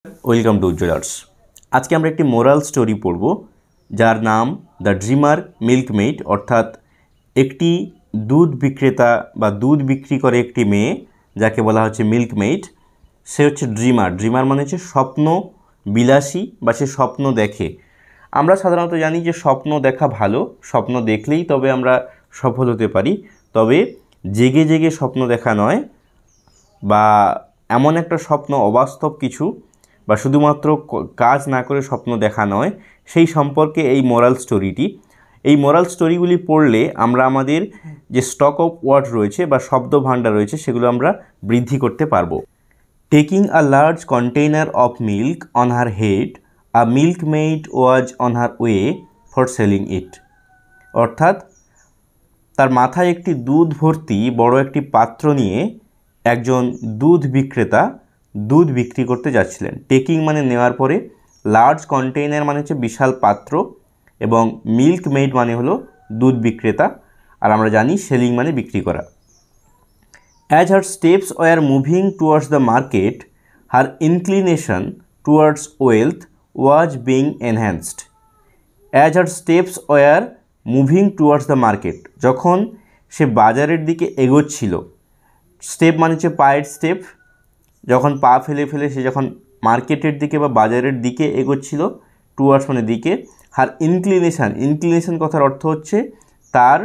Welcome to উজ্জ্বলার্স। আজকে আমরা একটি মোরাল স্টোরি পড়ব যার নাম দ্য ড্রিমার মিল্কমেইড, অর্থাৎ একটি দুধ বিক্রেতা বা দুধ বিক্রি করে একটি মেয়ে যাকে বলা হচ্ছে মিল্কমেইড। সে হচ্ছে ড্রিমার। ড্রিমার মানে হচ্ছে স্বপ্ন বিলাসী বা সে স্বপ্ন দেখে। আমরা সাধারণত জানি যে স্বপ্ন দেখা ভালো, স্বপ্ন দেখলেই তবে আমরা সফল হতে পারি, তবে জেগে জেগে স্বপ্ন দেখা নয়, বা এমন একটা স্বপ্ন অবাস্তব কিছু বা শুধুমাত্র কাজ না করে স্বপ্ন দেখা নয়, সেই সম্পর্কে এই মোরাল স্টোরিটি। এই মোরাল স্টোরিগুলি পড়লে আমরা আমাদের যে স্টক অফ ওয়ার্ড রয়েছে বা শব্দ ভাণ্ডার রয়েছে সেগুলো আমরা বৃদ্ধি করতে পারবো। Taking a large container of milk on her head, a milkmaid was on her way for selling ইট। অর্থাৎ তার মাথায় একটি দুধ ভর্তি বড় একটি পাত্র নিয়ে একজন দুধ বিক্রেতা দুধ বিক্রি করতে যাচ্ছিলেন। টেকিং মানে নেওয়ার পরে, লার্জ কন্টেইনার মানে হচ্ছে বিশাল পাত্র, এবং মিল্ক মেড মানে হলো দুধ বিক্রেতা, আর আমরা জানি সেলিং মানে বিক্রি করা। As her steps were moving towards the market, her inclination towards wealth was being enhanced. As her steps were moving towards the market, যখন সে বাজারের দিকে এগোচ্ছিল, স্টেপ মানে হচ্ছে পায়ের স্টেপ, যখন পা ফেলে ফেলে সে যখন মার্কেটের দিকে বা বাজারের দিকে এগোচ্ছিল, টুয়ার্ডস মানে দিকে, হার ইনক্লিনেশান, ইনক্লিনেশান কথার অর্থ হচ্ছে তার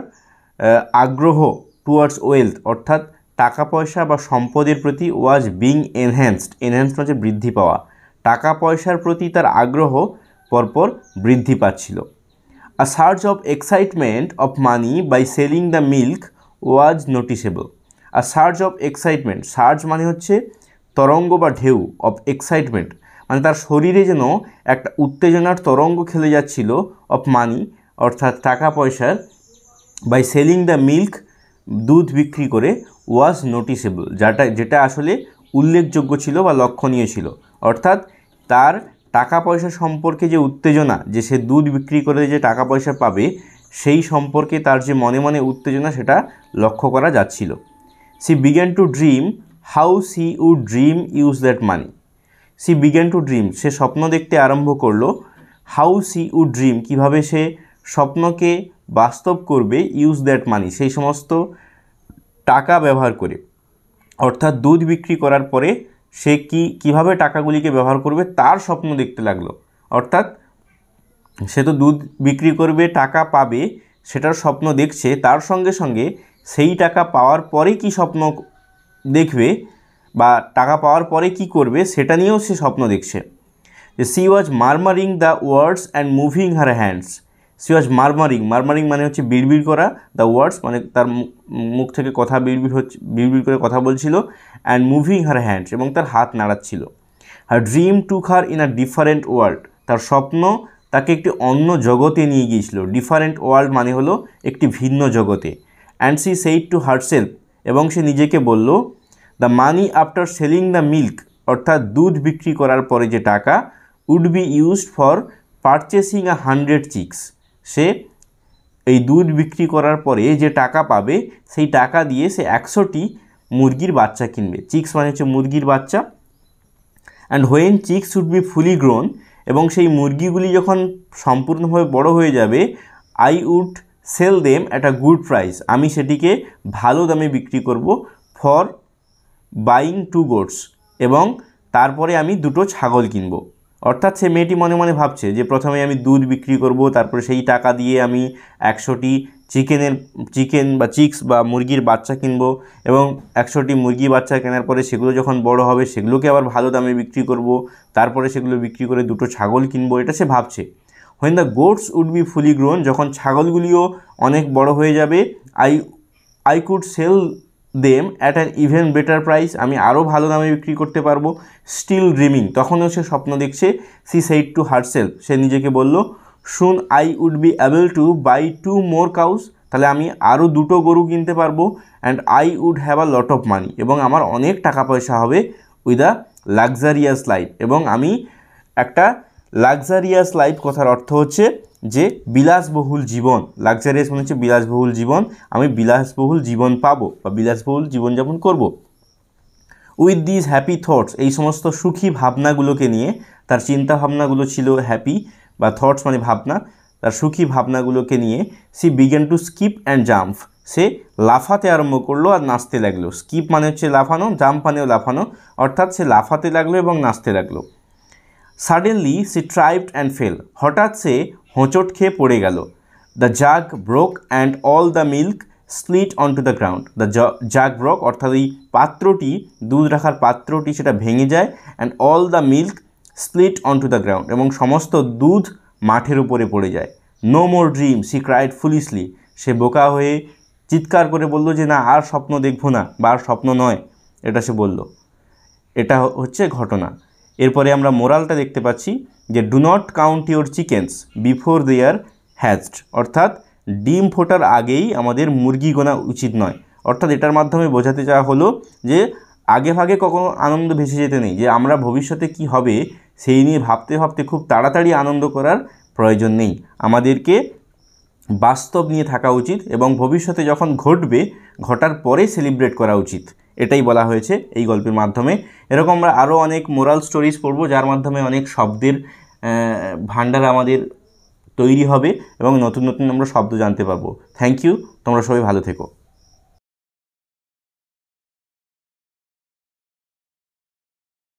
আগ্রহ, টুয়ার্ডস ওয়েলথ অর্থাৎ টাকা পয়সা বা সম্পদের প্রতি, ওয়াজ বিং এনহ্যান্সড, এনহ্যান্সড মানে বৃদ্ধি পাওয়া, টাকা পয়সার প্রতি তার আগ্রহ পরপর বৃদ্ধি পাচ্ছিল। A surge of excitement of money by selling the milk was noticeable. A surge of excitement, surge মানে হচ্ছে তরঙ্গ বা ঢেউ, অফ এক্সাইটমেন্ট মানে তার শরীরে যেন একটা উত্তেজনার তরঙ্গ খেলে যাচ্ছিল, অফ মানি অর্থাৎ টাকা পয়সার, বাই সেলিং দ্য মিল্ক দুধ বিক্রি করে, ওয়াজ নোটিসেবল যেটা আসলে উল্লেখযোগ্য ছিল বা লক্ষণীয় ছিল। অর্থাৎ তার টাকা পয়সা সম্পর্কে যে উত্তেজনা, যে সে দুধ বিক্রি করে যে টাকা পয়সা পাবে সেই সম্পর্কে তার যে মনে মনে উত্তেজনা, সেটা লক্ষ্য করা যাচ্ছিল। She began to dream how she would dream use that money. She began to dream, সে স্বপ্ন দেখতে আরম্ভ করলো। হাউ সি উড ড্রিম, কীভাবে সে স্বপ্নকে বাস্তব করবে, ইউজ দ্যাট মানি সেই সমস্ত টাকা ব্যবহার করে। অর্থাৎ দুধ বিক্রি করার পরে সে কীভাবে টাকাগুলিকে ব্যবহার করবে তার স্বপ্ন দেখতে লাগলো। অর্থাৎ সে তো দুধ বিক্রি করবে, টাকা পাবে, সেটার স্বপ্ন দেখছে, তার সঙ্গে সঙ্গে সেই টাকা পাওয়ার পরে কি স্বপ্ন দেখবে বা টাকা পাওয়ার পরে কি করবে সেটা নিয়েও সে স্বপ্ন দেখছে। C was murmuring the words and moving her hands. C was murmuring, murmuring মানে হচ্ছে বিড়বিড় করা, দ্য ওয়ার্ডস মানে তার মুখ থেকে কথা বিড়বিড় করে কথা বলছিল, অ্যান্ড মুভিং হার হ্যান্ডস এবং তার হাত নাড়াচ্ছিল। Her dream took her in a different world, তার স্বপ্ন তাকে একটি অন্য জগতে নিয়ে গিয়েছিল। ডিফারেন্ট ওয়ার্ল্ড মানে হলো একটি ভিন্ন জগতে। And she said to herself, এবং সে নিজেকে বলল, the money after selling the milk, অর্থাৎ দুধ বিক্রি করার পরে যে টাকা, would be used for purchasing 100 chicks. সে এই দুধ বিক্রি করার পরে যে টাকা পাবে সেই টাকা দিয়ে সে 100টি মুরগির বাচ্চা কিনবে। চিক্স মানে হচ্ছে মুরগির বাচ্চা। And when chicks would be fully grown, এবং সেই মুরগিগুলি যখন সম্পূর্ণভাবে বড় হয়ে যাবে, I would sell them at a good price, আমি সেটিকে ভালো দামে বিক্রি করব, ফর বাইং 2 গোটস, এবং তারপরে আমি 2টো ছাগল কিনব। অর্থাৎ সে মেয়েটি মনে মনে ভাবছে যে প্রথমে আমি দুধ বিক্রি করব, তারপরে সেই টাকা দিয়ে আমি 100টি চিকেন বা চিক্স বা মুরগির বাচ্চা কিনব, এবং 100টি মুরগির বাচ্চা কেনার পরে সেগুলো যখন বড় হবে সেগুলোকে আবার ভালো দামে বিক্রি করব, তারপরে সেগুলো বিক্রি করে 2টো ছাগল কিনব, এটা সে ভাবছে। When the goats would be fully grown, যখন ছাগলগুলিও অনেক বড় হয়ে যাবে, I could sell them at an even better price, আমি আরও ভালো দামে বিক্রি করতে পারবো। স্টিল ড্রিমিং, তখনও সে স্বপ্ন দেখছে। সি সেইড টু হারসেলফ, সে নিজেকে বলল, soon I would be able to buy 2 more cows, তাহলে আমি আরও 2টো গরু কিনতে পারবো। And I would have a lot of money, এবং আমার অনেক টাকা পয়সা হবে। উইথ আ লাক্সারিয়াস লাইফ, এবং আমি একটা লাক্সারিয়াস লাইফ কথার অর্থ হচ্ছে যে বিলাসবহুল জীবন। লাক্সারিয়াস মানে হচ্ছে বিলাসবহুল জীবন, আমি বিলাসবহুল জীবন পাবো বা বিলাসবহুল জীবনযাপন করব। উইথ দিস হ্যাপি থটস, এই সমস্ত সুখী ভাবনাগুলোকে নিয়ে, তার চিন্তা ভাবনাগুলো ছিল হ্যাপি বা থটস মানে ভাবনা, তার সুখী ভাবনাগুলোকে নিয়ে she began to skip and jump, সে লাফাতে আরম্ভ করলো আর নাচতে লাগলো। স্কিপ মানে হচ্ছে লাফানো, জাম্প মানেও লাফানো, অর্থাৎ সে লাফাতে লাগলো এবং নাচতে লাগলো। Suddenly she tripped and fell, হঠাৎ সে হোঁচট খেয়ে পড়ে গেল। The jug broke and all the milk spilt on to the ground, the jug broke অর্থাৎ এই পাত্রটি, দুধ রাখার পাত্রটি সেটা ভেঙে যায়, and all the milk split on to the ground, এবং সমস্ত দুধ মাঠের উপরে পড়ে যায়। No more dream she cried foolishly, সে বোকা হয়ে চিৎকার করে বলল যে না আর স্বপ্ন দেখবো না বা আর স্বপ্ন নয়, এটা সে বলল। এটা হচ্ছে ঘটনা। এরপরে আমরা মোরালটা দেখতে পাচ্ছি যে do not count your chickens before they are hatched, অর্থাৎ ডিম ফোটার আগেই আমাদের মুরগি গোনা উচিত নয়। অর্থাৎ এটার মাধ্যমে বোঝাতে চাওয়া হলো যে আগে ভাগে কখনো আনন্দ ভেসে যেতে নেই, যে আমরা ভবিষ্যতে কি হবে সেই নিয়ে ভাবতে ভাবতে খুব তাড়াতাড়ি আনন্দ করার প্রয়োজন নেই। আমাদেরকে বাস্তব নিয়ে থাকা উচিত এবং ভবিষ্যতে যখন ঘটবে ঘটার পরে সেলিব্রেট করা উচিত, এটাই বলা হয়েছে এই গল্পের মাধ্যমে। এরকম আমরা আরও অনেক মোরাল স্টোরিজ পড়ব, যার মাধ্যমে অনেক শব্দের ভান্ডার আমাদের তৈরি হবে এবং নতুন নতুন আমরা শব্দ জানতে পারবো। থ্যাংক ইউ, তোমরা সবাই ভালো থেকো।